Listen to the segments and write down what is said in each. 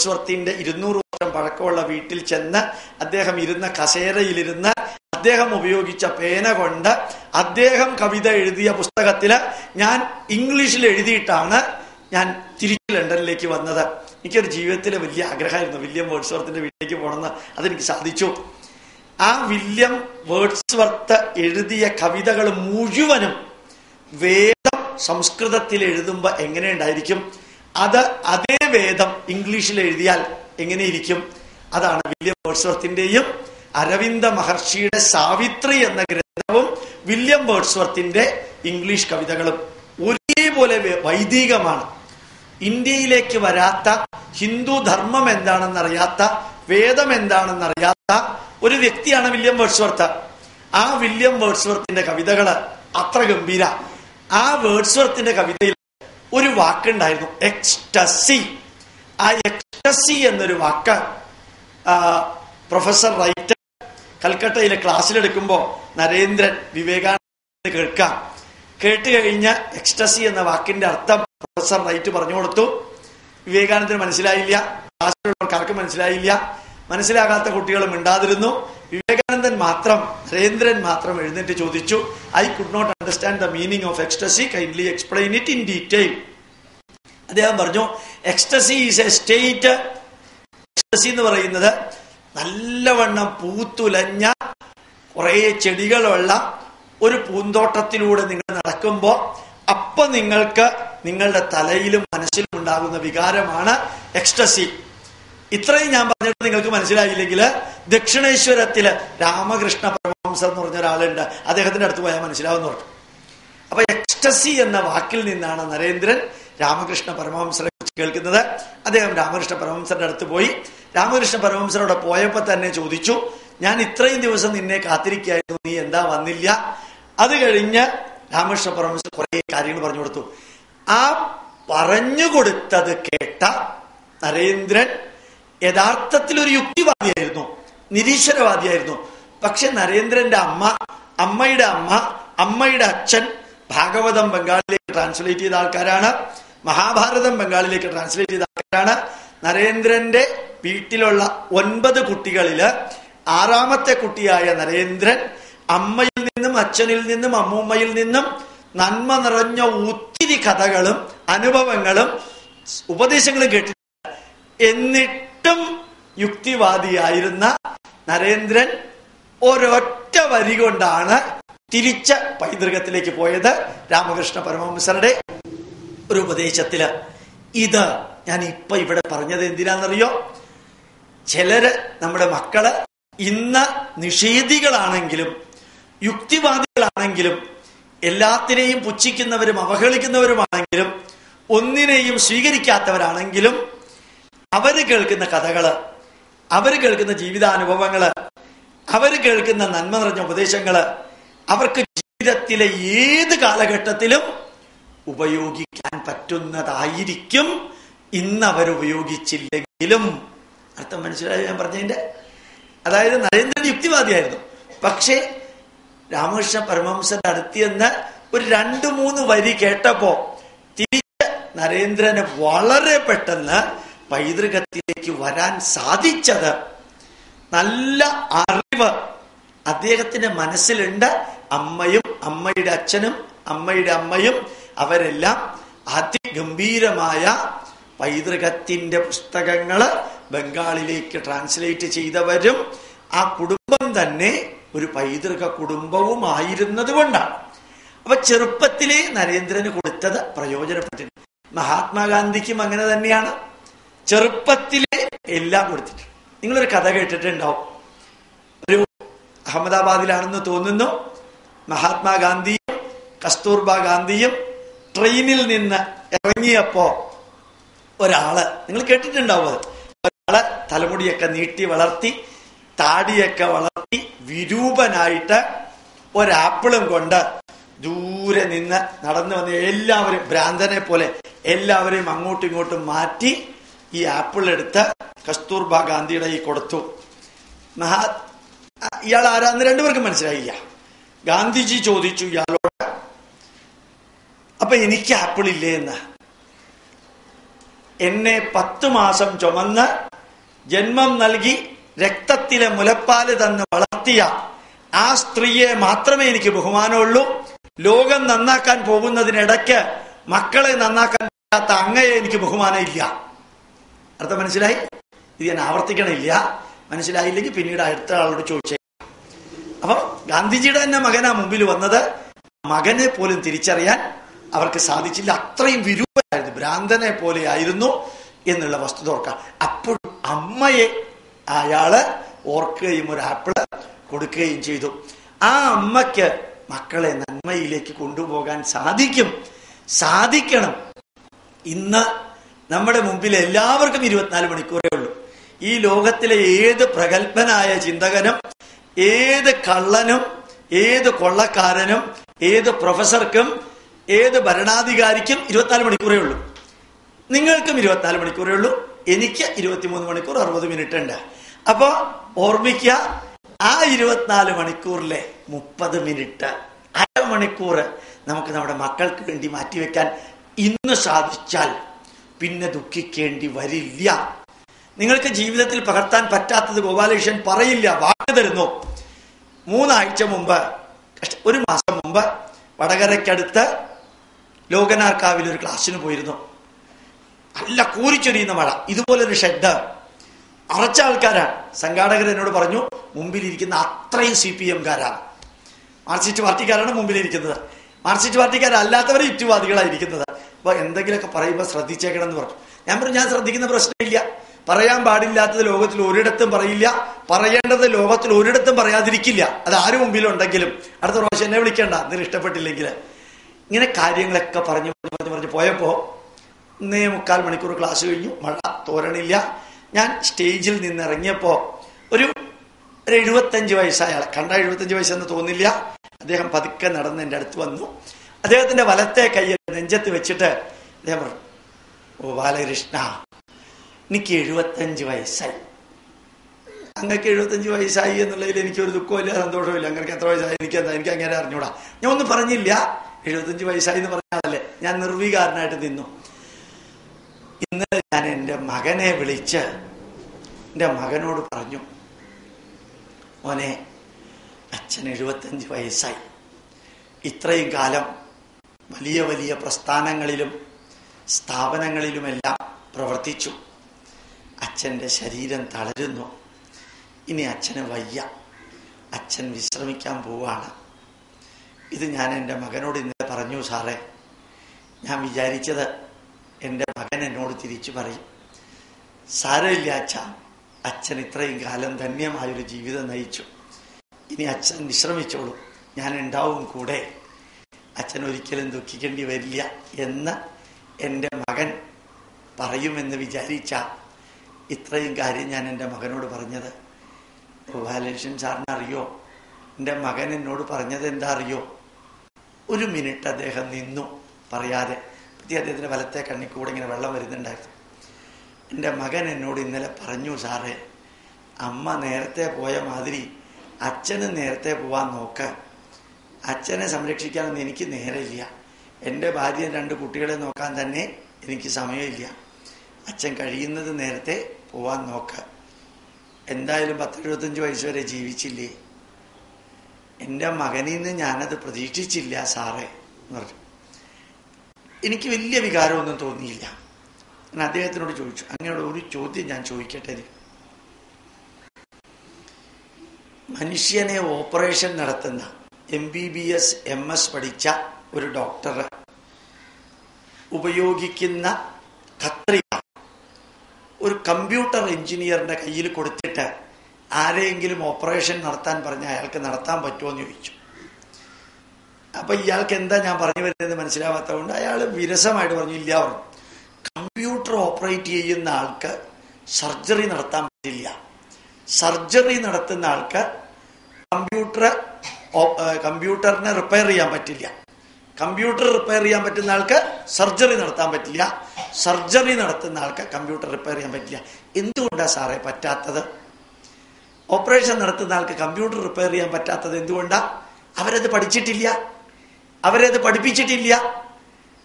വേർഡ്സ്വർത്തിന്റെ 200 വർഷം പഴക്കമുള്ള വീട്ടിൽ ചെന്ന് അദ്ദേഹം ഇരുന്ന കസേരയിലിരുന്ന് അദ്ദേഹം ഉപയോഗിച്ച പേന കൊണ്ട് അദ്ദേഹം കവിത എഴുതിയ പുസ്തകത്തില് ഞാൻ ഇംഗ്ലീഷിൽ എഴുതിയിട്ടാണ് ഞാൻ തിരിച്ച് ലണ്ടനിലേക്ക് വന്നത്. എനിക്കൊരു ജീവിതത്തിലെ വലിയ ആഗ്രഹമായിരുന്നു വില്യം വേർഡ്സ്വർത്തിന്റെ വീട്ടിലേക്ക് പോകണമെന്ന്. അതെനിക്ക് സാധിച്ചു. ആ വില്യം വേർഡ്സ്വർത്ത് എഴുതിയ കവിതകൾ മുഴുവനും വേദം സംസ്കൃതത്തിൽ എഴുതുമ്പോ എങ്ങനെയുണ്ടായിരിക്കും, അതേ വേദം ഇംഗ്ലീഷിൽ എഴുതിയാൽ എങ്ങനെയിരിക്കും? അതാണ് വില്യം വേർഡ്സ്വർത്തിന്റെയും അരവിന്ദ മഹർഷിയുടെ സാവിത്രി എന്ന ഗ്രന്ഥവും വില്യം വേർഡ്സ്വർത്തിന്റെ ഇംഗ്ലീഷ് കവിതകളും ഒരേപോലെ വൈദികമാണ്. ഇന്ത്യയിലേക്ക് വരാത്ത, ഹിന്ദു ധർമ്മം എന്താണെന്നറിയാത്ത, വേദം എന്താണെന്നറിയാത്ത ഒരു വ്യക്തിയാണ് വില്യം വേർഡ്സ്വർത്ത്. ആ വില്യം വേർഡ്സ്വർത്തിന്റെ കവിതകള് അത്ര ഗംഭീര. ആ വേർഡ്സ്വർത്തിന്റെ കവിതയിൽ ഒരു വാക്കുണ്ടായിരുന്നു, എക്സ്റ്റസി. ആ എക്സ്റ്റസി എന്നൊരു വാക്ക് പ്രൊഫസർ റൈറ്റ് കൽക്കട്ടയിലെ ക്ലാസ്സിലെടുക്കുമ്പോ നരേന്ദ്രൻ വിവേകാനന്ദ കേട്ട് കഴിഞ്ഞ എക്സ്റ്റസി എന്ന വാക്കിന്റെ അർത്ഥം പ്രൊഫസർ റൈറ്റ് പറഞ്ഞു കൊടുത്തു. വിവേകാനന്ദന് മനസ്സിലായില്ല, ക്ലാസ്സിലുള്ളവർക്ക് ആർക്കും മനസ്സിലായില്ല. മനസ്സിലാകാത്ത കുട്ടികൾ മിണ്ടാതിരുന്നു. വിവേകാനന്ദൻ മാത്രം, നരേന്ദ്രൻ മാത്രം എഴുന്നേറ്റ് ചോദിച്ചു, I could not understand the meaning of ecstasy, kindly explain it in detail. അദ്ദേഹം പറഞ്ഞു, ecstasy is a state. Ecstasy എന്ന് പറയുന്നത് നല്ലവണ്ണം പൂത്തുലഞ്ഞ കുറെ ചെടികളുള്ള ഒരു പൂന്തോട്ടത്തിലൂടെ നിങ്ങൾ നടക്കുമ്പോ അപ്പൊ നിങ്ങൾക്ക് നിങ്ങളുടെ തലയിലും മനസ്സിലും ഉണ്ടാകുന്ന വികാരമാണ് എക്സ്റ്റസി. ഇത്രയും ഞാൻ പറഞ്ഞിട്ട് നിങ്ങൾക്ക് മനസ്സിലായില്ലെങ്കിൽ ദക്ഷിണേശ്വരത്തില് രാമകൃഷ്ണ പരമഹംസർ എന്ന് പറഞ്ഞ ഒരാളുണ്ട്, അദ്ദേഹത്തിന്റെ അടുത്ത് പോയാൽ മനസ്സിലാവുന്ന പറഞ്ഞു. അപ്പൊ എക്സ്റ്റസി എന്ന വാക്കിൽ നിന്നാണ് നരേന്ദ്രൻ രാമകൃഷ്ണ പരമഹംസരെ കുറിച്ച് കേൾക്കുന്നത്. അദ്ദേഹം രാമകൃഷ്ണ പരമഹംസരുടെ അടുത്ത് പോയി. രാമകൃഷ്ണ പരമഹംസരോട് പോയപ്പോ തന്നെ ചോദിച്ചു, ഞാൻ ഇത്രയും ദിവസം നിന്നെ കാത്തിരിക്കായിരുന്നു, നീ എന്താ വന്നില്ല? അത് കഴിഞ്ഞ് രാമകൃഷ്ണ പരമഹംസർ കുറെ കാര്യങ്ങൾ പറഞ്ഞു കൊടുത്തു. ആ പറഞ്ഞു കൊടുത്തത് കേട്ട നരേന്ദ്രൻ യഥാർത്ഥത്തിൽ ഒരു യുക്തിവാദിയായിരുന്നു, നിരീശ്വരവാദിയായിരുന്നു. പക്ഷെ നരേന്ദ്രന്റെ അമ്മയുടെ അമ്മ, അമ്മയുടെ അച്ഛൻ ഭാഗവതം ബംഗാളിലേക്ക് ട്രാൻസ്ലേറ്റ് ചെയ്ത ആൾക്കാരാണ്, മഹാഭാരതം ബംഗാളിലേക്ക് ട്രാൻസ്ലേറ്റ് ചെയ്ത ആൾക്കാരാണ്. നരേന്ദ്രന്റെ വീട്ടിലുള്ള 9 കുട്ടികളില് 6ാമത്തെ കുട്ടിയായ നരേന്ദ്രൻ അമ്മയിൽ നിന്നും അച്ഛനിൽ നിന്നും അമ്മൂമ്മയിൽ നിന്നും നന്മ നിറഞ്ഞ ഒത്തിരി കഥകളും അനുഭവങ്ങളും ഉപദേശങ്ങളും കേട്ടിട്ടുണ്ട്. എന്നിട്ടും യുക്തിവാദിയായിരുന്ന നരേന്ദ്രൻ ഒരൊറ്റ വരി കൊണ്ടാണ് തിരിച്ച പൈതൃകത്തിലേക്ക് പോയത്. രാമകൃഷ്ണ പരമഹംസരുടെ ഒരു ഉപദേശത്തില് ഇത് ഞാൻ ഇപ്പൊ ഇവിടെ പറഞ്ഞത് എന്തിനാണെന്നറിയോ? ചിലര്, നമ്മുടെ മക്കള് ഇന്ന് നിഷേധികളാണെങ്കിലും യുക്തിവാദികളാണെങ്കിലും എല്ലാത്തിനെയും പുച്ഛിക്കുന്നവരും അവഹേളിക്കുന്നവരുമാണെങ്കിലും ഒന്നിനെയും സ്വീകരിക്കാത്തവരാണെങ്കിലും അവര് കേൾക്കുന്ന കഥകള്, അവര് കേൾക്കുന്ന ജീവിതാനുഭവങ്ങള്, അവര് കേൾക്കുന്ന നന്മ നിറഞ്ഞ ഉപദേശങ്ങള് അവർക്ക് ജീവിതത്തിലെ ഏത് കാലഘട്ടത്തിലും ഉപയോഗിക്കാൻ പറ്റുന്നതായിരിക്കും. ഇന്ന് അവരുപയോഗിച്ചില്ലെങ്കിലും. അർത്ഥം മനസ്സിലായി ഞാൻ പറഞ്ഞതിന്റെ? അതായത് നരേന്ദ്രൻ യുക്തിവാദിയായിരുന്നു. പക്ഷേ രാമകൃഷ്ണ പരമഹംസന്റെ അടുത്തിയെന്ന് ഒരു 2-3 വരി കേട്ടപ്പോ തിരിച്ച് നരേന്ദ്രന് വളരെ പെട്ടെന്ന് പൈതൃകത്തിലേക്ക് വരാൻ സാധിച്ചത്, നല്ല അറിവ് അദ്ദേഹത്തിന്റെ മനസ്സിലുണ്ട്. അമ്മയും അമ്മയുടെ അച്ഛനും അമ്മയുടെ അമ്മയും അവരെല്ലാം അതിഗംഭീരമായ പൈതൃകത്തിന്റെ പുസ്തകങ്ങള് ബംഗാളിലേക്ക് ട്രാൻസ്ലേറ്റ് ചെയ്തവരും ആ കുടുംബം തന്നെ ഒരു പൈതൃക കുടുംബവുമായിരുന്നത് കൊണ്ടാണ്. അപ്പൊ ചെറുപ്പത്തിലെ നരേന്ദ്രന് കൊടുത്തത് പ്രയോജനപ്പെട്ടിട്ടുണ്ട്. മഹാത്മാഗാന്ധിക്കും അങ്ങനെ തന്നെയാണ്, ചെറുപ്പത്തിലെ എല്ലാം കൊടുത്തിട്ടുണ്ട്. നിങ്ങളൊരു കഥ കേട്ടിട്ടുണ്ടാവും. ഒരു അഹമ്മദാബാദിലാണെന്ന് തോന്നുന്നു, മഹാത്മാഗാന്ധിയും കസ്തൂർബ ഗാന്ധിയും ട്രെയിനിൽ നിന്ന് ഇറങ്ങിയപ്പോ ഒരാള്, നിങ്ങൾ കേട്ടിട്ടുണ്ടാവും അത്, ഒരാള് തലമുടിയൊക്കെ നീട്ടി വളർത്തി, താടിയൊക്കെ വളർത്തി, വിരൂപനായിട്ട് ഒരാപ്പിളും കൊണ്ട് ദൂരെ നിന്ന് നടന്നു വന്ന് എല്ലാവരും ഭ്രാന്തനെ പോലെ എല്ലാവരെയും അങ്ങോട്ടും ഇങ്ങോട്ടും മാറ്റി ഈ ആപ്പിൾ എടുത്ത് കസ്തൂർബ ഗാന്ധിയുടെ ഈ കൊടുത്തു. ഇയാൾ ആരാന്ന് 2 പേർക്കും മനസ്സിലായില്ല. ഗാന്ധിജി ചോദിച്ചു ഇയാളോട്, അപ്പൊ എനിക്ക് ആപ്പിൾ ഇല്ലേ എന്ന്. എന്നെ 10 മാസം ചുമന്ന് ജന്മം നൽകി രക്തത്തിലെ മുലപ്പാല് തന്ന് വളർത്തിയ ആ സ്ത്രീയെ മാത്രമേ എനിക്ക് ബഹുമാനമുള്ളൂ. ലോകം നന്നാക്കാൻ പോകുന്നതിനിടയ്ക്ക് മക്കളെ നന്നാക്കാൻ പറ്റാത്ത അങ്ങയെ എനിക്ക് ബഹുമാനം ഇല്ല. അർത്ഥം മനസ്സിലായി? ഇത് ഞാൻ ആവർത്തിക്കണില്ല. മനസ്സിലായില്ലെങ്കിൽ പിന്നീട് അടുത്ത ആളോട് ചോദിച്ചേ. അപ്പൊ ഗാന്ധിജിയുടെ തന്നെ മകനാ മുമ്പിൽ വന്നത്. മകനെ പോലും തിരിച്ചറിയാൻ അവർക്ക് സാധിച്ചില്ല. അത്രയും വിരൂപനായിരുന്നു, ഭ്രാന്തനെ പോലെ ആയിരുന്നു എന്നുള്ള വസ്തുത ഓർക്കാം. അപ്പോഴും അമ്മയെ അയാള് ഓർക്കുകയും ഒരു ആപ്പിള് കൊടുക്കുകയും ചെയ്തു. ആ അമ്മയ്ക്ക് മക്കളെ നന്മയിലേക്ക് കൊണ്ടുപോകാൻ സാധിക്കണം. ഇന്ന് നമ്മുടെ മുമ്പിൽ എല്ലാവർക്കും 24 മണിക്കൂറേ ഉള്ളൂ. ഈ ലോകത്തിലെ ഏത് പ്രഗത്ഭനായ ചിന്തകനും, ഏത് കള്ളനും, ഏത് കൊള്ളക്കാരനും, ഏത് പ്രൊഫസർക്കും, ഏത് ഭരണാധികാരിക്കും 24 മണിക്കൂറേ ഉള്ളൂ. നിങ്ങൾക്കും 24 മണിക്കൂറേ ഉള്ളൂ. എനിക്ക് 23 മണിക്കൂർ 60 മിനിറ്റ് ഉണ്ട്. അപ്പോ ഓർമ്മിക്കുക, ആ 24 മണിക്കൂറിലെ 30 മിനിറ്റ്, അരമണിക്കൂർ നമുക്ക് നമ്മുടെ മക്കൾക്ക് വേണ്ടി മാറ്റിവെക്കാൻ ഇന്ന് സാധിച്ചാൽ പിന്നെ ദുഃഖിക്കേണ്ടി വരില്ല. നിങ്ങൾക്ക് ജീവിതത്തിൽ പകർത്താൻ പറ്റാത്തത് ഗോപാലകൃഷ്ണൻ പറയില്ല, വാക്ക് തരുന്നു. 3 ആഴ്ച മുമ്പ്, 1 മാസം മുമ്പ് വടകരയ്ക്കടുത്ത് ലോകനാർക്കാവിൽ ഒരു ക്ലാസ്സിന് പോയിരുന്നു. നല്ല കൂരിച്ചൊരിയുന്ന മഴ, ഇതുപോലൊരു ഷെഡ്, അറച്ച ആൾക്കാരാണ്. സംഘാടകർ എന്നോട് പറഞ്ഞു, മുമ്പിലിരിക്കുന്ന അത്രയും CPM-കാരാണ്, മാർക്സിസ്റ്റ് പാർട്ടിക്കാരാണ് മുമ്പിലിരിക്കുന്നത്. മാർക്സിസ്റ്റ് പാർട്ടിക്കാരല്ലാത്തവർ യുക്തിവാദികളായിരിക്കുന്നത്. അപ്പൊ എന്തെങ്കിലുമൊക്കെ പറയുമ്പോൾ ശ്രദ്ധിച്ചേക്കണം എന്ന് പറഞ്ഞു. ഞാൻ പറഞ്ഞു, ഞാൻ ശ്രദ്ധിക്കുന്ന പ്രശ്നമില്ല. പറയാൻ പാടില്ലാത്തത് ലോകത്തിൽ ഒരിടത്തും പറയില്ല, പറയേണ്ടത് ലോകത്തിൽ ഒരിടത്തും പറയാതിരിക്കില്ല. അത് ആര് മുമ്പിലുണ്ടെങ്കിലും. അടുത്ത പ്രാവശ്യം എന്നെ വിളിക്കേണ്ട, എന്തെങ്കിലും ഇഷ്ടപ്പെട്ടില്ലെങ്കിൽ. ഇങ്ങനെ കാര്യങ്ങളൊക്കെ പറഞ്ഞു പോയപ്പോ 1.25 മണിക്കൂർ ക്ലാസ് കഴിഞ്ഞു. മഴ തോരണില്ല. ഞാൻ സ്റ്റേജിൽ നിന്ന് ഇറങ്ങിയപ്പോ ഒരു 75 വയസ്സായ ആളെ കണ്ട, 75 വയസ്സെന്ന് തോന്നില്ല. അദ്ദേഹം പതുക്കെ നടന്ന് എൻ്റെ അടുത്ത് വന്നു. അദ്ദേഹത്തിന്റെ വലത്തെ കൈയിൽ നെഞ്ചത്ത് വെച്ചിട്ട് അദ്ദേഹം പറഞ്ഞു, ഓ ബാലകൃഷ്ണ, എനിക്ക് 75 വയസ്സായി. അങ്ങക്ക് 75 വയസ്സായി എന്നുള്ളതിൽ എനിക്കൊരു ദുഃഖമില്ല, സന്തോഷമില്ല. അങ്ങക്ക് എത്ര വയസ്സായി എനിക്ക് അങ്ങനെ അറിഞ്ഞൂടാ. ഞാൻ ഒന്നും പറഞ്ഞില്ല. 75 വയസ്സായി എന്ന് പറഞ്ഞാലല്ലേ. ഞാൻ നിർവികാരനായിട്ട് നിന്നു. ഇന്നലെ ഞാൻ എൻ്റെ മകനെ വിളിച്ച് എൻ്റെ മകനോട് പറഞ്ഞു, മോനെ, അച്ഛൻ 75 വയസ്സായി. ഇത്രയും കാലം വലിയ വലിയ പ്രസ്ഥാനങ്ങളിലും സ്ഥാപനങ്ങളിലുമെല്ലാം പ്രവർത്തിച്ചു. അച്ഛൻ്റെ ശരീരം തളരുന്നു. ഇനി അച്ഛന് വയ്യ. അച്ഛൻ വിശ്രമിക്കാൻ പോവാണ്. ഇത് ഞാൻ എൻ്റെ മകനോട് ഇന്നലെ പറഞ്ഞു സാറേ. ഞാൻ വിചാരിച്ചത് എൻ്റെ മകൻ എന്നോട് തിരിച്ചു പറയും, സാരമില്ല അച്ഛ, അച്ഛൻ ഇത്രയും കാലം ധന്യമായൊരു ജീവിതം നയിച്ചു. ഇനി അച്ഛൻ വിശ്രമിച്ചോളൂ, ഞാൻ ഉണ്ടാവും കൂടെ, അച്ഛൻ ഒരിക്കലും ദുഃഖിക്കേണ്ടി വരില്ല എന്ന് എൻ്റെ മകൻ പറയുമെന്ന് വിചാരിച്ച ഇത്രയും കാര്യം ഞാൻ എൻ്റെ മകനോട് പറഞ്ഞത്. ബാലകൃഷ്ണൻ സാറിന് അറിയോ, എൻ്റെ മകൻ എന്നോട് പറഞ്ഞത് എന്താ അറിയോ? 1 മിനിറ്റ് അദ്ദേഹം നിന്നു പറയാതെ. അദ്ദേഹത്തിന്റെ വലത്തെ കണ്ണിൽ കൂടെ ഇങ്ങനെ വെള്ളം വരുന്നുണ്ടായിരുന്നു. എൻ്റെ മകൻ എന്നോട് ഇന്നലെ പറഞ്ഞു, സാറേ, അമ്മ നേരത്തെ പോയ മാതിരി അച്ഛന് നേരത്തെ പോവാൻ നോക്ക. അച്ഛനെ സംരക്ഷിക്കാനൊന്നും എനിക്ക് നേരമില്ല. എൻ്റെ ഭാര്യ 2 കുട്ടികളെ നോക്കാൻ തന്നെ എനിക്ക് സമയമില്ല. അച്ഛൻ കഴിയുന്നത് നേരത്തെ പോവാൻ നോക്ക. എന്തായാലും 10-25 വയസ്സ് വരെ ജീവിച്ചില്ലേ. എൻ്റെ മകനിൽ നിന്ന് ഞാനത് പ്രതീക്ഷിച്ചില്ല സാറേ എന്ന് പറഞ്ഞു. എനിക്ക് വലിയ വികാരമൊന്നും തോന്നിയില്ല. ഞാൻ അദ്ദേഹത്തിനോട് ചോദിച്ചു, അങ്ങനെയുള്ള ഒരു ചോദ്യം ഞാൻ ചോദിക്കട്ടെ. മനുഷ്യനെ ഓപ്പറേഷൻ നടത്തുന്ന MBBS MS പഠിച്ച ഒരു ഡോക്ടർ ഉപയോഗിക്കുന്ന കത്രിക ഒരു കമ്പ്യൂട്ടർ എഞ്ചിനീയറിന്റെ കയ്യിൽ കൊടുത്തിട്ട് ആരെയെങ്കിലും ഓപ്പറേഷൻ നടത്താൻ പറഞ്ഞാൽ അയാൾക്ക് നടത്താൻ പറ്റുമോ എന്ന് ചോദിച്ചു. അപ്പൊ ഇയാൾക്ക് എന്താ ഞാൻ പറഞ്ഞു വരുന്നത് മനസ്സിലാവാത്തതുകൊണ്ട് അയാൾ വിരസമായിട്ട് പറഞ്ഞു, ഇല്ല പറഞ്ഞു. കമ്പ്യൂട്ടർ ഓപ്പറേറ്റ് ചെയ്യുന്ന ആൾക്ക് സർജറി നടത്താൻ പറ്റില്ല. സർജറി നടത്തുന്ന ആൾക്ക് കമ്പ്യൂട്ടറിനെ റിപ്പയർ ചെയ്യാൻ പറ്റില്ല. കമ്പ്യൂട്ടർ റിപ്പയർ ചെയ്യാൻ പറ്റുന്ന ആൾക്ക് സർജറി നടത്താൻ പറ്റില്ല. സർജറി നടത്തുന്ന ആൾക്ക് കമ്പ്യൂട്ടർ റിപ്പയർ ചെയ്യാൻ പറ്റില്ല. എന്തുകൊണ്ടാ സാറേ പറ്റാത്തത്? ഓപ്പറേഷൻ നടത്തുന്ന ആൾക്ക് കമ്പ്യൂട്ടർ റിപ്പയർ ചെയ്യാൻ പറ്റാത്തത് എന്തുകൊണ്ടാ? അവരത് പഠിച്ചിട്ടില്ല, അവരത് പഠിപ്പിച്ചിട്ടില്ല.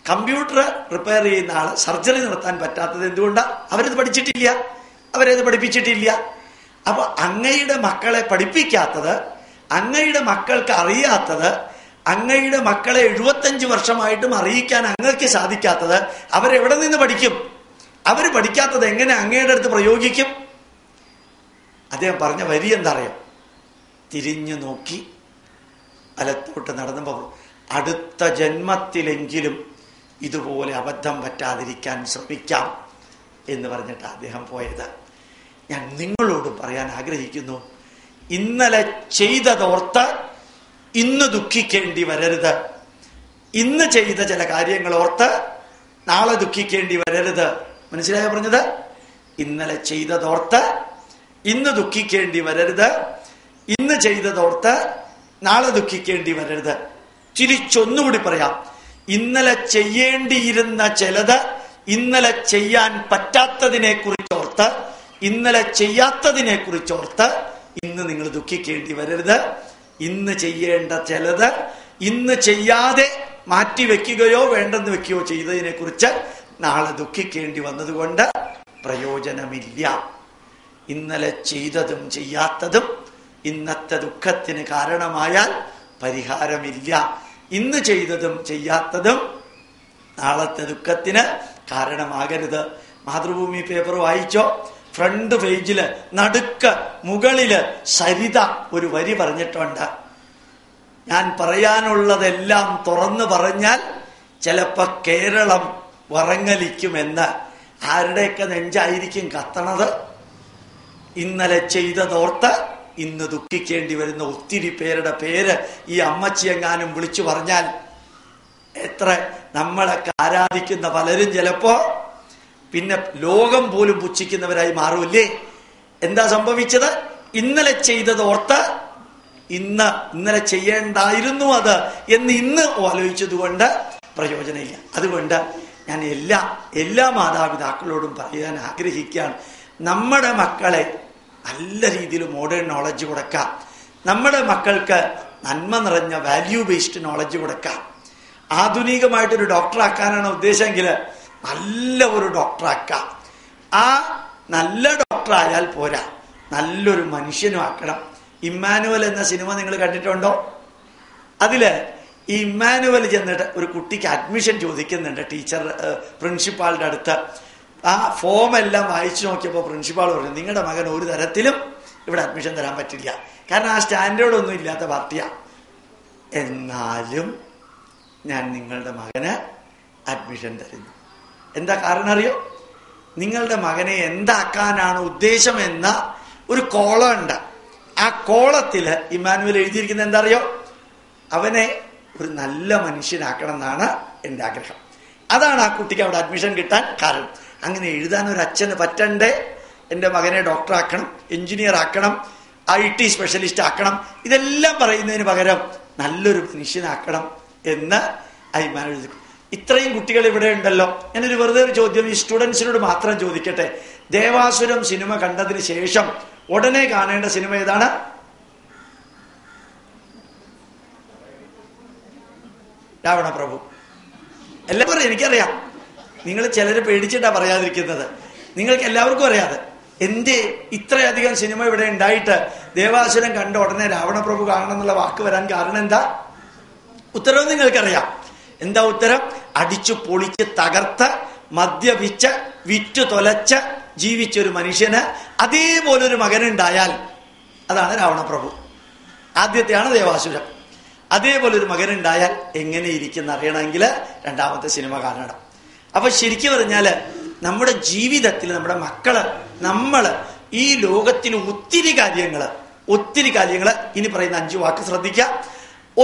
കമ്പ്യൂട്ടർ റിപ്പയർ ചെയ്യുന്ന ആള് സർജറി നടത്താൻ പറ്റാത്തത് എന്തുകൊണ്ടാണ്? അവരത് പഠിച്ചിട്ടില്ല, അവരത് പഠിപ്പിച്ചിട്ടില്ല. അപ്പൊ അങ്ങയുടെ മക്കളെ പഠിപ്പിക്കാത്തത്, അങ്ങയുടെ മക്കൾക്ക് അറിയാത്തത്, അങ്ങയുടെ മക്കളെ 75 വർഷമായിട്ടും അറിയിക്കാൻ അങ്ങക്ക് സാധിക്കാത്തത് അവരെവിടെ നിന്ന് പഠിക്കും? അവര് പഠിക്കാത്തത് എങ്ങനെ അങ്ങയുടെ അടുത്ത് പ്രയോഗിക്കും? അദ്ദേഹം പറഞ്ഞ വരി എന്താ അറിയാം? തിരിഞ്ഞു നോക്കി വലത്തോട്ട് നടന്നപ്പോ അടുത്ത ജന്മത്തിലെങ്കിലും ഇതുപോലെ അബദ്ധം പറ്റാതിരിക്കാൻ ശ്രമിക്കാം എന്ന് പറഞ്ഞിട്ട് അദ്ദേഹം പോയത്. ഞാൻ നിങ്ങളോട് പറയാൻ ആഗ്രഹിക്കുന്നു, ഇന്നലെ ചെയ്തതോർത്ത് ഇന്ന് ദുഃഖിക്കേണ്ടി വരരുത്. ഇന്ന് ചെയ്ത ചില കാര്യങ്ങൾ ഓർത്ത് നാളെ ദുഃഖിക്കേണ്ടി വരരുത്. മനസ്സിലായോ പറഞ്ഞത്? ഇന്നലെ ചെയ്തതോർത്ത് ഇന്ന് ദുഃഖിക്കേണ്ടി വരരുത്. ഇന്ന് ചെയ്തതോർത്ത് നാളെ ദുഃഖിക്കേണ്ടി വരരുത്. തിരിച്ചൊന്നുകൂടി പറയാം, ഇന്നലെ ചെയ്യേണ്ടിയിരുന്ന ചിലത് ഇന്നലെ ചെയ്യാൻ പറ്റാത്തതിനെ കുറിച്ചോർത്ത്, ഇന്നലെ ചെയ്യാത്തതിനെ കുറിച്ചോർത്ത് ഇന്ന് നിങ്ങൾ ദുഃഖിക്കേണ്ടി വരരുത്. ഇന്ന് ചെയ്യേണ്ട ചിലത് ഇന്ന് ചെയ്യാതെ മാറ്റിവെക്കുകയോ വേണ്ടെന്ന് വെക്കുകയോ ചെയ്തതിനെ കുറിച്ച് നാളെ ദുഃഖിക്കേണ്ടി വന്നതുകൊണ്ട് പ്രയോജനമില്ല. ഇന്നലെ ചെയ്തതും ചെയ്യാത്തതും ഇന്നത്തെ ദുഃഖത്തിന് കാരണമായാൽ പരിഹാരമില്ല. ഇന്ന് ചെയ്തതും ചെയ്യാത്തതും നാളത്തെ ദുഃഖത്തിന് കാരണമാകരുത്. മാതൃഭൂമി പേപ്പർ വായിച്ചോ? ഫ്രണ്ട് പേജില് നടുക്ക് മുകളില് സരിത ഒരു വരി പറഞ്ഞിട്ടുണ്ട്. ഞാൻ പറയാനുള്ളതെല്ലാം തുറന്നു പറഞ്ഞാൽ ചിലപ്പോ കേരളം വറങ്ങലിക്കുമെന്ന്. ആരുടെയൊക്കെ നെഞ്ചായിരിക്കും കത്തണത്? ഇന്നലെ ചെയ്തതോർത്ത് ഇന്ന് ദുഃഖിക്കേണ്ടി വരുന്ന ഒത്തിരി പേരുടെ പേര് ഈ അമ്മച്ചിയെങ്ങാനും വിളിച്ചു പറഞ്ഞാൽ എത്ര നമ്മളൊക്കെ ആരാധിക്കുന്ന പലരും ചിലപ്പോ പിന്നെ ലോകം പോലും പുച്ഛിക്കുന്നവരായി മാറൂല്ലേ? എന്താ സംഭവിച്ചത്? ഇന്നലെ ചെയ്തതോർത്ത് ഇന്നലെ ചെയ്യേണ്ടായിരുന്നു അത് എന്ന് ഇന്ന് ആലോചിച്ചതുകൊണ്ട് പ്രയോജനമില്ല. അതുകൊണ്ട് ഞാൻ എല്ലാ മാതാപിതാക്കളോടും പറയാൻ ആഗ്രഹിക്കുകയാണ്, നമ്മുടെ മക്കളെ നല്ല രീതിയിൽ മോഡേൺ നോളജ് കൊടുക്കാം. നമ്മുടെ മക്കൾക്ക് നന്മ നിറഞ്ഞ വാല്യൂ ബേസ്ഡ് നോളജ് കൊടുക്കാം. ആധുനികമായിട്ടൊരു ഡോക്ടറാക്കാനാണ് ഉദ്ദേശമെങ്കിൽ നല്ല ഒരു ഡോക്ടറാക്കാം. ആ നല്ല ഡോക്ടറായാൽ പോരാ, നല്ലൊരു മനുഷ്യനും ആക്കണം. ഇമ്മാനുവൽ എന്ന സിനിമ നിങ്ങൾ കണ്ടിട്ടുണ്ടോ? അതില് ഈ ഇമ്മാനുവൽ ചെന്നിട്ട് ഒരു കുട്ടിക്ക് അഡ്മിഷൻ ചോദിക്കുന്നുണ്ട്. ടീച്ചർ പ്രിൻസിപ്പാളുടെ അടുത്ത് ആ ഫോം എല്ലാം വായിച്ചു നോക്കിയപ്പോൾ പ്രിൻസിപ്പാൾ പറഞ്ഞു, നിങ്ങളുടെ മകൻ ഒരു തരത്തിലും ഇവിടെ അഡ്മിഷൻ തരാൻ പറ്റില്ല, കാരണം ആ സ്റ്റാൻഡേർഡ് ഒന്നും ഇല്ലാത്ത പാർട്ടിയാ. എന്നാലും ഞാൻ നിങ്ങളുടെ മകന് അഡ്മിഷൻ തരുന്നു. എന്താ കാരണം അറിയോ? നിങ്ങളുടെ മകനെ എന്താക്കാനാണ് ഉദ്ദേശമെന്ന ഒരു കോളം ഉണ്ട്. ആ കോളത്തില് ഇമ്മാനുവൽ എഴുതിയിരിക്കുന്നത് എന്താ അറിയോ? അവനെ ഒരു നല്ല മനുഷ്യനാക്കണം എന്നാണ് എൻ്റെ ആഗ്രഹം. അതാണ് ആ കുട്ടിക്ക് അവിടെ അഡ്മിഷൻ കിട്ടാൻ കാരണം. അങ്ങനെ എഴുതാൻ ഒരു അച്ഛന് പറ്റണ്ടേ? എൻ്റെ മകനെ ഡോക്ടറാക്കണം, എഞ്ചിനീയർ ആക്കണം, IT സ്പെഷ്യലിസ്റ്റ് ആക്കണം, ഇതെല്ലാം പറയുന്നതിന് പകരം നല്ലൊരു മനുഷ്യനാക്കണം എന്ന് ഇമ്മാനുവൽ. ഇത്രയും കുട്ടികൾ ഇവിടെ ഉണ്ടല്ലോ. ഞാനൊരു വെറുതെ ഒരു ചോദ്യം ഈ സ്റ്റുഡൻസിനോട് മാത്രം ചോദിക്കട്ടെ. ദേവാസുരം സിനിമ കണ്ടതിന് ശേഷം ഉടനെ കാണേണ്ട സിനിമ ഏതാണ്? രാവണപ്രഭു. എല്ലാവരും എനിക്കറിയാം. നിങ്ങൾ ചിലര് പേടിച്ചിട്ടാ പറയാതിരിക്കുന്നത്. നിങ്ങൾക്ക് എല്ലാവർക്കും അറിയാതെ എന്തേ ഇത്രയധികം സിനിമ ഇവിടെ ഉണ്ടായിട്ട് ദേവാസുരം കണ്ട ഉടനെ രാവണപ്രഭു കാണണം എന്നുള്ള വാക്ക് വരാൻ കാരണം എന്താ? ഉത്തരവ് നിങ്ങൾക്കറിയാം. എന്താ ഉത്തരം? അടിച്ചു പൊളിച്ച് തകർത്ത് മദ്യപിച്ച് വിറ്റു തൊലച്ച് ജീവിച്ചൊരു മനുഷ്യന് അതേപോലൊരു മകനുണ്ടായാൽ അതാണ് രാവണപ്രഭു. ആദ്യത്തെയാണ് ദേവാസുരം. അതേപോലൊരു മകനുണ്ടായാൽ എങ്ങനെ ഇരിക്കുന്ന അറിയണമെങ്കിൽ രണ്ടാമത്തെ സിനിമ കാണണം. അപ്പൊ ശരിക്കും പറഞ്ഞാല് നമ്മുടെ ജീവിതത്തിൽ നമ്മുടെ മക്കള്, നമ്മള് ഈ ലോകത്തിൽ ഒത്തിരി കാര്യങ്ങള് ഇനി പറയുന്ന 5 വാക്ക് ശ്രദ്ധിക്കാം.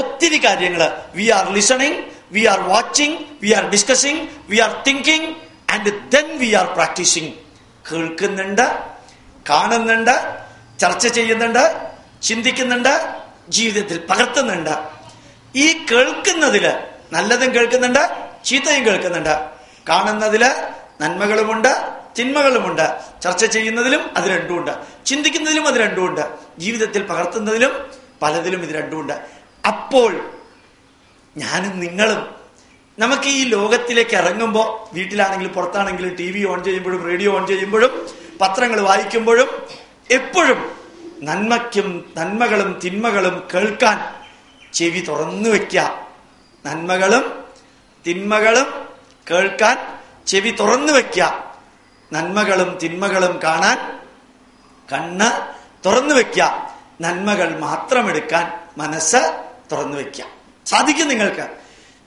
ഒത്തിരി കാര്യങ്ങള് we are listening, we are watching, we are discussing, we are thinking and then we are practising. കേൾക്കുന്നുണ്ട്, കാണുന്നുണ്ട്, ചർച്ച ചെയ്യുന്നുണ്ട്, ചിന്തിക്കുന്നുണ്ട്, ജീവിതത്തിൽ പകർത്തുന്നുണ്ട്. ഈ കേൾക്കുന്നതില് നല്ലതും കേൾക്കുന്നുണ്ട്, ചീത്തയും കേൾക്കുന്നുണ്ട്. കാണുന്നതില് നന്മകളുമുണ്ട്, തിന്മകളുമുണ്ട്. ചർച്ച ചെയ്യുന്നതിലും അത് രണ്ടുമുണ്ട്, ചിന്തിക്കുന്നതിലും അത് രണ്ടുമുണ്ട്, ജീവിതത്തിൽ പകർത്തുന്നതിലും പലതിലും ഇത് രണ്ടുമുണ്ട്. അപ്പോൾ ഞാനും നിങ്ങളും നമുക്ക് ഈ ലോകത്തിലേക്ക് ഇറങ്ങുമ്പോൾ വീട്ടിലാണെങ്കിലും പുറത്താണെങ്കിലും ടി വി ഓൺ ചെയ്യുമ്പോഴും റേഡിയോ ഓൺ ചെയ്യുമ്പോഴും പത്രങ്ങൾ വായിക്കുമ്പോഴും എപ്പോഴും നന്മകളും തിന്മകളും കേൾക്കാൻ ചെവി തുറന്നു വെക്കുക. നന്മകളും തിന്മകളും കേൾക്കാൻ ചെവി തുറന്നു വെക്കുക. നന്മകളും തിന്മകളും കാണാൻ കണ്ണ് തുറന്നു വെക്കുക. നന്മകൾ മാത്രം എടുക്കാൻ മനസ്സ് തുറന്നു വെക്കുക. സാധിക്കും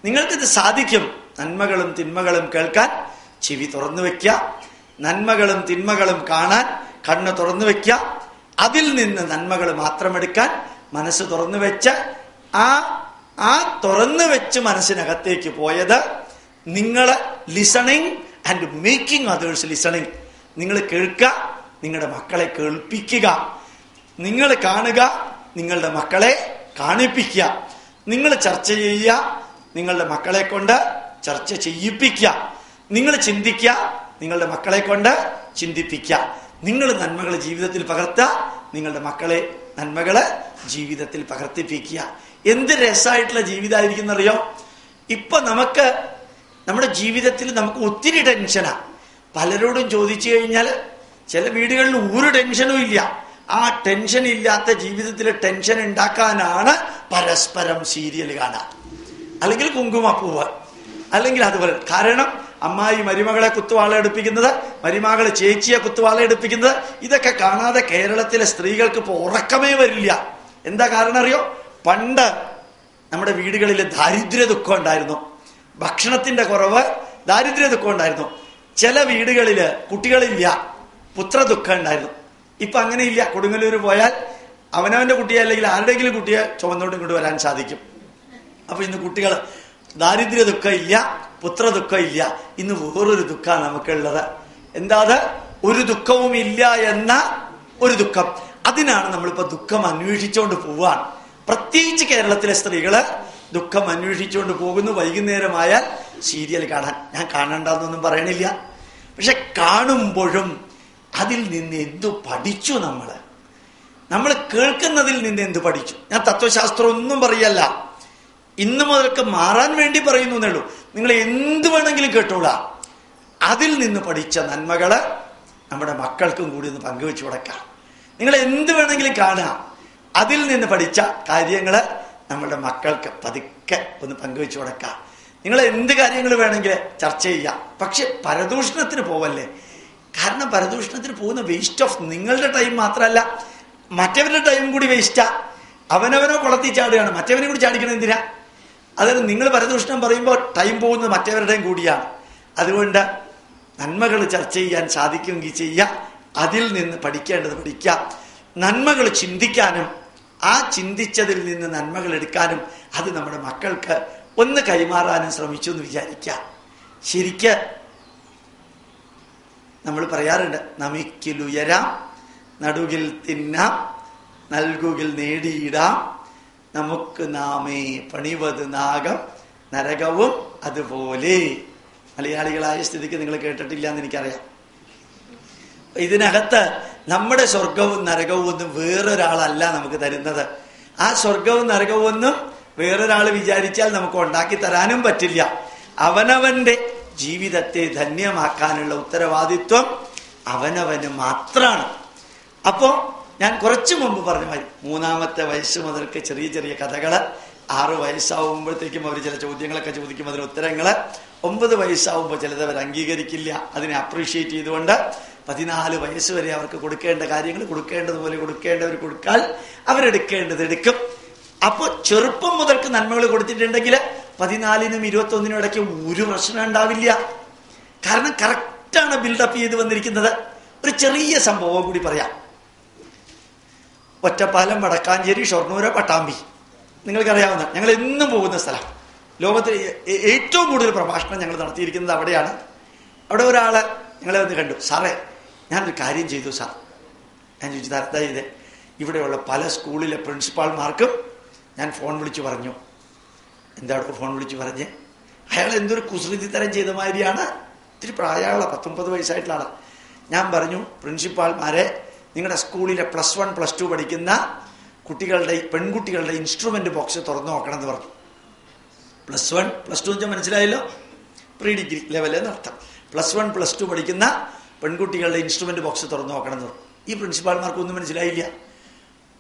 നിങ്ങൾക്കിത് സാധിക്കും. നന്മകളും തിന്മകളും കേൾക്കാൻ ചെവി തുറന്നു വെക്കുക. നന്മകളും തിന്മകളും കാണാൻ കണ്ണ് തുറന്നു വെക്കുക. അതിൽ നിന്ന് നന്മകൾ മാത്രം എടുക്കാൻ മനസ്സ് തുറന്നു വെച്ച് ആ തുറന്നു വെച്ച് മനസ്സിനകത്തേക്ക് പോയത് നിങ്ങൾ listening and making others listening. നിങ്ങൾ കേൾക്കുക, നിങ്ങളുടെ മക്കളെ കേൾപ്പിക്കുക. നിങ്ങൾ കാണുക, നിങ്ങളുടെ മക്കളെ കാണിപ്പിക്കുക. നിങ്ങൾ ചർച്ച ചെയ്യുക, നിങ്ങളുടെ മക്കളെ കൊണ്ട് ചർച്ച ചെയ്യിപ്പിക്കുക. നിങ്ങൾ ചിന്തിക്കുക, നിങ്ങളുടെ മക്കളെ കൊണ്ട് ചിന്തിപ്പിക്കുക. നിങ്ങൾ നന്മകൾ ജീവിതത്തിൽ പകർത്തുക, നിങ്ങളുടെ മക്കളെ നന്മകള് ജീവിതത്തിൽ പകർത്തിപ്പിക്കുക. എന്ത് രസമായിട്ടുള്ള ജീവിതമായിരിക്കും അറിയോ? ഇപ്പൊ നമ്മുടെ ജീവിതത്തിൽ നമുക്ക് ഒത്തിരി ടെൻഷനാ. പലരോടും ചോദിച്ചു കഴിഞ്ഞാൽ ചില വീടുകളിൽ ഒരു ടെൻഷനും ഇല്ല. ആ ടെൻഷൻ ഇല്ലാത്ത ജീവിതത്തിൽ ടെൻഷൻ ഉണ്ടാക്കാനാണ് പരസ്പരം സീരിയൽ കാണുക, അല്ലെങ്കിൽ കുങ്കുമപ്പൂവ്, അല്ലെങ്കിൽ അതുപോലെ. കാരണം അമ്മായി മരുമകളെ കുത്തുവാള എടുപ്പിക്കുന്നത്, മരുമകള് ചേച്ചിയെ കുത്തുവാള എടുപ്പിക്കുന്നത്, ഇതൊക്കെ കാണാതെ കേരളത്തിലെ സ്ത്രീകൾക്ക് ഇപ്പോൾ ഉറക്കമേ വരില്ല. എന്താ കാരണം അറിയോ? പണ്ട് നമ്മുടെ വീടുകളിൽ ദാരിദ്ര്യ ദുഃഖം ഉണ്ടായിരുന്നു, ഭക്ഷണത്തിന്റെ കുറവ്, ദാരിദ്ര്യ ദുഃഖം ഉണ്ടായിരുന്നു. ചില വീടുകളില് കുട്ടികളില്ല, പുത്ര ദുഃഖം ഉണ്ടായിരുന്നു. ഇപ്പൊ അങ്ങനെയില്ല. കൊടുങ്ങല്ലൂര് പോയാൽ അവനവന്റെ കുട്ടിയെ അല്ലെങ്കിൽ ആരുടെയെങ്കിലും കുട്ടിയെ ചുമന്നോട്ട് ഇങ്ങോട്ട് വരാൻ സാധിക്കും. അപ്പൊ ഇന്ന് കുട്ടികൾ ദാരിദ്ര്യ ദുഃഖം ഇല്ല, പുത്ര ദുഃഖം ഇല്ല. ഇന്ന് വേറൊരു ദുഃഖമാണ് നമുക്കുള്ളത്. എന്താ അത്? ഒരു ദുഃഖവും ഇല്ല എന്ന ഒരു ദുഃഖം. അതിനാണ് നമ്മളിപ്പോ ദുഃഖം അന്വേഷിച്ചുകൊണ്ട് പോവാണ്. പ്രത്യേകിച്ച് കേരളത്തിലെ സ്ത്രീകള് ദുഃഖം അന്വേഷിച്ചുകൊണ്ട് പോകുന്നു. വൈകുന്നേരമായാൽ സീരിയൽ കാണാൻ. ഞാൻ കാണണ്ടെന്നൊന്നും പറയണില്ല, പക്ഷെ കാണുമ്പോഴും അതിൽ നിന്ന് എന്തു പഠിച്ചു? നമ്മൾ കേൾക്കുന്നതിൽ നിന്ന് എന്ത് പഠിച്ചു? ഞാൻ തത്വശാസ്ത്രം ഒന്നും പറയല്ല, ഇന്നു മുതൽക്ക് മാറാൻ വേണ്ടി പറയുന്നു എന്നേ ഉള്ളൂ. നിങ്ങൾ എന്ത് വേണമെങ്കിലും കേട്ടോളാം. അതിൽ നിന്ന് പഠിച്ച നന്മകള് നമ്മുടെ മക്കൾക്കും കൂടി ഒന്ന് പങ്കുവെച്ചു കൊടുക്കാം. നിങ്ങൾ എന്ത് വേണമെങ്കിലും കാണാം, അതിൽ നിന്ന് പഠിച്ച കാര്യങ്ങള് നമ്മളുടെ മക്കൾക്ക് പതുക്കെ ഒന്ന് പങ്കുവെച്ചു കൊടുക്കാം. നിങ്ങൾ എന്ത് കാര്യങ്ങൾ വേണമെങ്കിൽ ചർച്ച ചെയ്യാം, പക്ഷെ പരദൂഷണത്തിന് പോവല്ലേ. കാരണം പരദൂഷണത്തിന് പോകുന്ന വേസ്റ്റ് ഓഫ് നിങ്ങളുടെ ടൈം മാത്രമല്ല, മറ്റവരുടെ ടൈം കൂടി വേസ്റ്റാ. അവനവനോ കുളത്തി ചാടുകയാണ്, മറ്റവനെ കൂടി ചാടിക്കണം എന്തിനാ? അതായത് നിങ്ങൾ പരദൂഷണം പറയുമ്പോൾ ടൈം പോകുന്നത് മറ്റവരുടെയും കൂടിയാണ്. അതുകൊണ്ട് നന്മകൾ ചർച്ച ചെയ്യാൻ സാധിക്കുമെങ്കിൽ ചെയ്യാം, അതിൽ നിന്ന് പഠിക്കേണ്ടത് പഠിക്കാം. നന്മകൾ ചിന്തിക്കാനും ആ ചിന്തിച്ചതിൽ നിന്ന് നന്മകൾ എടുക്കാനും അത് നമ്മുടെ മക്കൾക്ക് ഒന്ന് കൈമാറാനും ശ്രമിച്ചു എന്ന് വിചാരിക്കാം. ശരിക്ക് നമ്മൾ പറയാറുണ്ട്, നമിക്കിലുയരാം, നടുകിൽ തിന്നാം, നൽകുകിൽ നേടിയിടാം, നമുക്ക് നാമേ പണിവത് നാഗം നരകവും അതുപോലെ. മലയാളികളായ സ്ഥിതിക്ക് നിങ്ങൾ കേട്ടിട്ടില്ല എന്ന് എനിക്കറിയാം. ഇതിനകത്ത് നമ്മുടെ സ്വർഗവും നരകവും ഒന്നും വേറൊരാളല്ല നമുക്ക് തരുന്നത്. ആ സ്വർഗവും നരകവും ഒന്നും വേറൊരാൾ വിചാരിച്ചാൽ നമുക്ക് ഉണ്ടാക്കി തരാനും പറ്റില്ല. അവനവന്റെ ജീവിതത്തെ ധന്യമാക്കാനുള്ള ഉത്തരവാദിത്വം അവനവന് മാത്രമാണ്. അപ്പോ ഞാൻ കുറച്ചു മുമ്പ് പറഞ്ഞ മാതിരി 3-ാമത്തെ വയസ്സ് മുതൽക്ക് ചെറിയ ചെറിയ കഥകള്, 6 വയസ്സാവുമ്പോഴത്തേക്കും അവർ ചില ചോദ്യങ്ങളൊക്കെ ചോദിക്കും, അതിന് ഉത്തരങ്ങള്. 9 വയസ്സാവുമ്പോൾ ചിലത് അവർ അംഗീകരിക്കില്ല. അതിനെ അപ്രീഷിയേറ്റ് ചെയ്തുകൊണ്ട് 14 വയസ്സ് വരെ അവർക്ക് കൊടുക്കേണ്ട കാര്യങ്ങൾ കൊടുക്കേണ്ടതുപോലെ കൊടുക്കേണ്ടവർ കൊടുക്കാൽ അവരെടുക്കേണ്ടത് എടുക്കും. അപ്പൊ ചെറുപ്പം മുതൽക്ക് നന്മകൾ കൊടുത്തിട്ടുണ്ടെങ്കിൽ 14-നും 21-നും ഇടയ്ക്ക് ഒരു പ്രശ്നം ഉണ്ടാവില്ല. കാരണം കറക്റ്റാണ് ബിൽഡപ്പ് ചെയ്ത് വന്നിരിക്കുന്നത്. ഒരു ചെറിയ സംഭവം കൂടി പറയാം. ഒറ്റപ്പാലം, വടക്കാഞ്ചേരി, ഷൊർണൂര്, പട്ടാമ്പി, നിങ്ങൾക്കറിയാവുന്ന, ഞങ്ങൾ എന്നും പോകുന്ന സ്ഥലം. ലോകത്തിൽ ഏറ്റവും കൂടുതൽ പ്രഭാഷണം ഞങ്ങൾ നടത്തിയിരിക്കുന്നത് അവിടെയാണ്. അവിടെ ഒരാള് ഞങ്ങളെ വന്ന് കണ്ടു. സാറേ, ഞാനൊരു കാര്യം ചെയ്തു സാർ. ഞാൻ ചോദിച്ചു, എന്താ ചെയ്തേ? ഇവിടെയുള്ള പല സ്കൂളിലെ പ്രിൻസിപ്പാൾമാർക്കും ഞാൻ ഫോൺ വിളിച്ചു പറഞ്ഞു. എന്താണ് ഫോൺ വിളിച്ചു പറഞ്ഞ്? അയാൾ എന്തൊരു കുസൃതി തരം ചെയ്ത മാതിരിയാണ്. ഇത്തിരി പ്രായമുള്ള 19 വയസ്സായിട്ടുള്ള ആളാണ്. ഞാൻ പറഞ്ഞു, പ്രിൻസിപ്പാൾമാരെ, നിങ്ങളുടെ സ്കൂളിലെ +1 +2 പഠിക്കുന്ന കുട്ടികളുടെ പെൺകുട്ടികളുടെ ഇൻസ്ട്രുമെന്റ് ബോക്സ് തുറന്നു നോക്കണം എന്ന് പറഞ്ഞു. +1 +2 എന്ന് മനസ്സിലായല്ലോ, പ്രീ ഡിഗ്രി ലെവൽ എന്നർത്ഥം. +1 +2 പഠിക്കുന്ന പെൺകുട്ടികളുടെ ഇൻസ്ട്രുമെന്റ് ബോക്സ് തുറന്നു നോക്കണം എന്ന് പറഞ്ഞു. ഈ പ്രിൻസിപ്പാൾമാർക്ക് ഒന്നും മനസ്സിലായില്ല.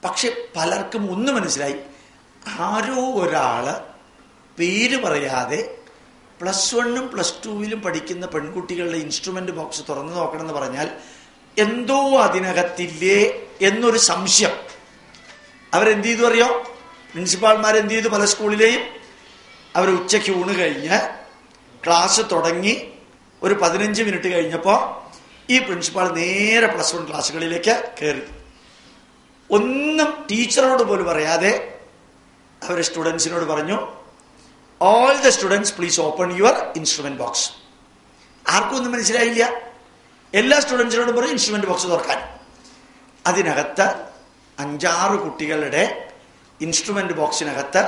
പക്ഷെ പലർക്കും ഒന്ന് മനസ്സിലായി. ആരോ ഒരാള് പേര് പറയാതെ +1 +2 പഠിക്കുന്ന പെൺകുട്ടികളുടെ ഇൻസ്ട്രുമെന്റ് ബോക്സ് തുറന്നു നോക്കണം എന്ന് പറഞ്ഞാൽ എന്തോ അതിനകത്തില്ലേ എന്നൊരു സംശയം. അവരെന്ത് ചെയ്തു അറിയോ? പ്രിൻസിപ്പാൾമാരെന്ത് ചെയ്തു? പല സ്കൂളിലെയും അവർ ഉച്ചയ്ക്ക് ഊണ് കഴിഞ്ഞ് ക്ലാസ് തുടങ്ങി ഒരു 15 മിനിറ്റ് കഴിഞ്ഞപ്പോൾ ഈ പ്രിൻസിപ്പാൾ നേരെ +1 ക്ലാസ്സുകളിലേക്ക് കയറി. ഒന്നും ടീച്ചറോട് പോലും പറയാതെ അവർ സ്റ്റുഡൻസിനോട് പറഞ്ഞു, all the students please open your instrument box. ആർക്കും ഒന്നും മനസ്സിലായില്ല. എല്ലാ സ്റ്റുഡൻസിനോടും പറഞ്ഞു ഇൻസ്ട്രുമെന്റ് ബോക്സ് തുറക്കാൻ. അതിനകത്ത് 5-6 കുട്ടികളുടെ ഇൻസ്ട്രുമെന്റ് ബോക്സിനകത്ത്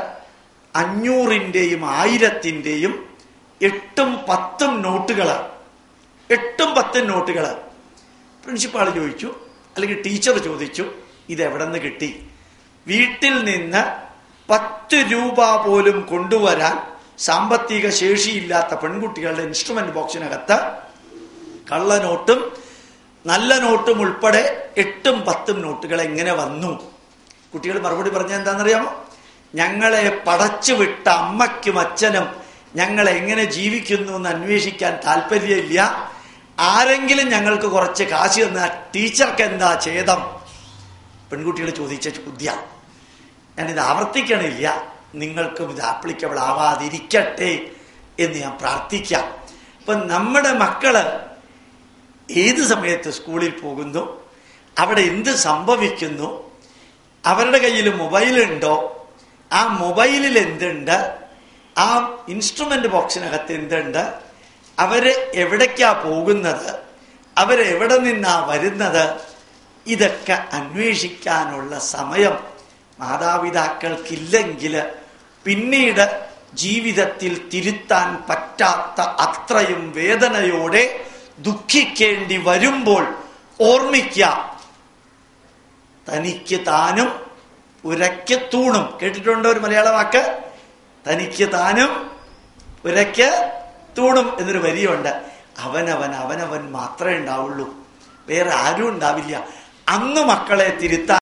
500-ന്റെയും 1000-ന്റെയും 8-10 നോട്ടുകൾ. 8-10 നോട്ടുകൾ. പ്രിൻസിപ്പാൾ ചോദിച്ചു, അല്ലെങ്കിൽ ടീച്ചർ ചോദിച്ചു, ഇതെവിടെ നിന്ന് കിട്ടി? വീട്ടിൽ നിന്ന് 10 രൂപ പോലും കൊണ്ടുവരാൻ സാമ്പത്തിക ശേഷിയില്ലാത്ത പെൺകുട്ടികളുടെ ഇൻസ്ട്രുമെന്റ് ബോക്സിനകത്ത് കള്ളനോട്ടും നല്ല നോട്ടും ഉൾപ്പെടെ 8-10 നോട്ടുകൾ എങ്ങനെ വന്നു? കുട്ടികൾ മറുപടി പറഞ്ഞാൽ എന്താണെന്നറിയാമോ? ഞങ്ങളെ പടച്ചു വിട്ട അമ്മയ്ക്കും അച്ഛനും ഞങ്ങൾ എങ്ങനെ ജീവിക്കുന്നു എന്ന് അന്വേഷിക്കാൻ താല്പര്യമില്ല. ആരെങ്കിലും ഞങ്ങൾക്ക് കുറച്ച് കാശ് തന്ന ടീച്ചർക്ക് എന്താ ഛേദം? പെൺകുട്ടികൾ ചോദിച്ച ചോദ്യം. ഞാനിത് ആവർത്തിക്കണില്ല, നിങ്ങൾക്കും ഇത് ആപ്ലിക്കബിൾ ആവാതിരിക്കട്ടെ എന്ന് ഞാൻ പ്രാർത്ഥിക്കാം. അപ്പൊ നമ്മുടെ മക്കള് ഏത് സമയത്ത് സ്കൂളിൽ പോകുന്നു, അവിടെ എന്ത് സംഭവിക്കുന്നു, അവരുടെ കയ്യിൽ മൊബൈലുണ്ടോ, ആ മൊബൈലിൽ എന്തുണ്ട്, ആ ഇൻസ്ട്രുമെന്റ് ബോക്സിനകത്ത് എന്തുണ്ട്, അവര് എവിടേക്കാ പോകുന്നത്, അവരെവിടെ നിന്നാ വരുന്നത്, ഇതൊക്കെ അന്വേഷിക്കാനുള്ള സമയം മാതാപിതാക്കൾക്കില്ലെങ്കിൽ പിന്നീട് ജീവിതത്തിൽ തിരുത്താൻ പറ്റാത്ത അത്രയും വേദനയോടെ ദുഃഖിക്കേണ്ടി വരുമ്പോൾ ഓർമ്മിക്കാം, തനിക്ക് താനും ഉരയ്ക്ക് തൂണും. കേട്ടിട്ടുണ്ടോ ഒരു മലയാള വാക്ക്? തനിക്ക് താനും ഉരയ്ക്ക് തൂണും എന്നൊരു വരിയുണ്ട്. അവനവൻ മാത്രമേ ഉണ്ടാവുള്ളൂ, വേറെ ആരും ഉണ്ടാവില്ല. അന്ന് മക്കളെ തിരുത്താൻ